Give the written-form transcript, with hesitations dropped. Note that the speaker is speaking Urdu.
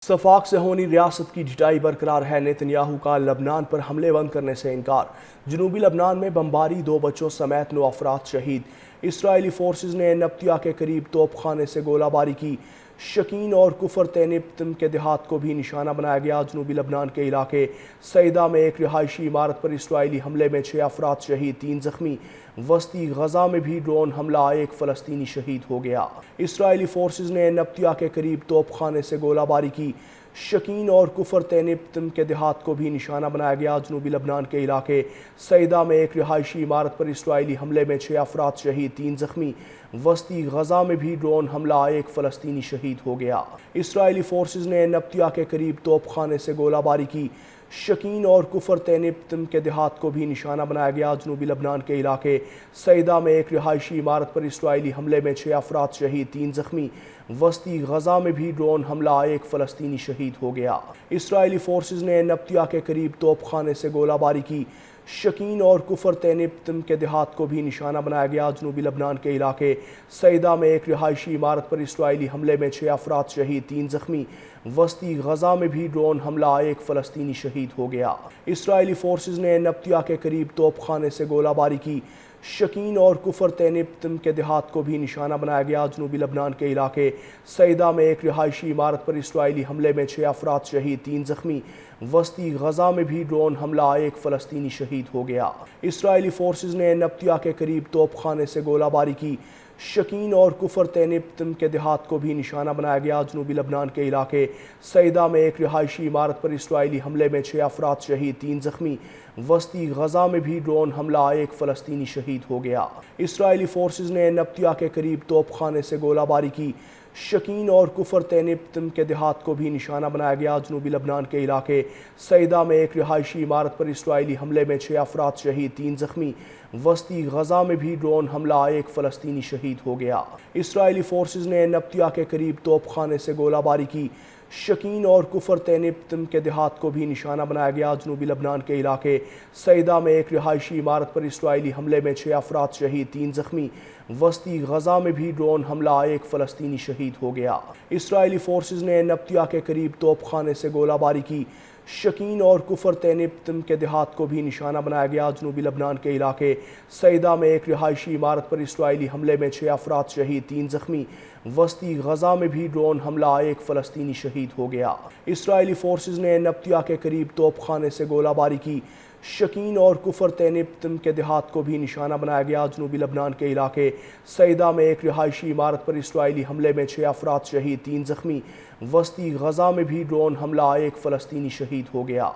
صفاق صہیونی ریاست کی ڈٹائی برقرار ہے۔ نیتنیاہو کا لبنان پر حملے بند کرنے سے انکار۔ جنوبی لبنان میں بمباری، 2 بچوں سمیت 9 افراد شہید۔ اسرائیلی فورسز نے نبطیہ کے قریب توپ خانے سے گولہ باری کی۔ شکین اور کفر تینب کے دیہات کو بھی نشانہ بنایا گیا۔ جنوبی لبنان کے علاقے سیدہ میں ایک رہائشی عمارت پر اسرائیلی حملے میں 6 افراد شہید، 3 زخمی۔ وسطی غزہ میں بھی ڈرون حملہ، 1 فلسطینی شہید ہو گیا۔ اسرائیلی فورسز نے نبطیہ کے قریب توپ خانے سے گولہ باری کی۔ شکین اور کفر تینب کے دیہات کو بھی نشانہ بنایا گیا۔ جنوبی لبنان کے علاقے سیدہ میں ایک رہائشی عمارت پر اسرائیلی حملے میں 6 افراد شہید، 3 زخمی۔ وسطی غزہ میں بھی ڈرون حملہ، 1 فلسطینی شہید ہو گیا۔ اسرائیلی فورسز نے نبطیہ کے قریب توپ خانے سے گولہ باری کی۔ شکین اور کفر تینب کے دیہات کو بھی نشانہ بنایا گیا۔ جنوبی لبنان کے علاقے سیدہ میں ایک رہائشی عمارت پر اسرائیلی حملے میں 6 افراد شہید، 3 زخمی۔ وسطی غزہ میں بھی ڈرون حملہ، 1 فلسطینی شہید ہو گیا۔ اسرائیلی فورسز نے نبطیہ کے قریب توپ خانے سے گولہ باری کی۔ شکین اور کفر تینب کے دیہات کو بھی نشانہ بنایا گیا۔ جنوبی لبنان کے علاقے سیدہ میں ایک رہائشی عمارت پر اسرائیلی حملے میں 6 افراد شہید، 3 زخمی۔ وسطی غزہ میں بھی ڈرون حملہ، 1 فلسطینی شہید ہو گیا۔ اسرائیلی فورسز نے نبطیہ کے قریب توپ خانے سے گولہ باری کی۔ شکین اور کفر تینب کے دیہات کو بھی نشانہ بنایا گیا۔ جنوبی لبنان کے علاقے سیدہ میں ایک رہائشی عمارت پر اسرائیلی حملے میں 6 افراد شہید، 3 زخمی۔ وسطی غزہ میں بھی ڈرون حملہ، 1 فلسطینی شہید ہو گیا۔ اسرائیلی فورسز نے نبطیہ کے قریب توپ خانے سے گولہ باری کی۔ شکین اور کفر تینب کے دیہات کو بھی نشانہ بنایا گیا۔ جنوبی لبنان کے علاقے سیدہ میں ایک رہائشی عمارت پر اسرائیلی حملے میں 6 افراد شہید، 3 زخمی۔ وسطی غزہ میں بھی ڈرون حملہ، 1 فلسطینی شہید ہو گیا۔ اسرائیلی فورسز نے نبطیہ کے قریب توپ خانے سے گولہ باری کی۔ شکین اور کفر تینب کے دیہات کو بھی نشانہ بنایا گیا۔ جنوبی لبنان کے علاقے سیدہ میں ایک رہائشی عمارت پر اسرائیلی حملے میں 6 افراد شہید، 3 زخمی۔ وسطی غزہ میں بھی ڈرون حملہ، 1 فلسطینی شہید ہو گیا۔ اسرائیلی فورسز نے نبطیہ کے قریب توپ خانے سے گولہ باری کی۔ شکین اور کفر تینب کے دیہات کو بھی نشانہ بنایا گیا۔ جنوبی لبنان کے علاقے سیدہ میں ایک رہائشی عمارت پر اسرائیلی حملے میں 6 افراد شہید، 3 زخمی۔ وسطی غزہ میں بھی ڈرون حملہ، 1 فلسطینی شہید ہو گیا۔ اسرائیلی فورسز نے نبطیہ کے قریب توپ خانے سے گولہ باری کی۔ شکین اور کفر تینب کے دیہات کو بھی نشانہ بنایا گیا۔ جنوبی لبنان کے علاقے سیدہ میں ایک رہائشی عمارت پر اسرائیلی حملے میں 6 افراد شہید، 3 زخمی۔ وسطی غزہ میں بھی ڈرون حملہ، 1 فلسطینی شہید ہو گیا۔ اسرائیلی فورسز نے نبطیہ کے قریب توپ خانے سے گولہ باری کی۔ شکین اور کفر تینب کے دیہات کو بھی نشانہ بنایا گیا۔ جنوبی لبنان کے علاقے سیدہ میں ایک رہائشی عمارت پر اسرائیلی حملے میں 6 افراد شہید، 3 زخمی۔ وسطی غزہ میں بھی ڈرون حملہ، 1 فلسطینی شہید ہو گیا۔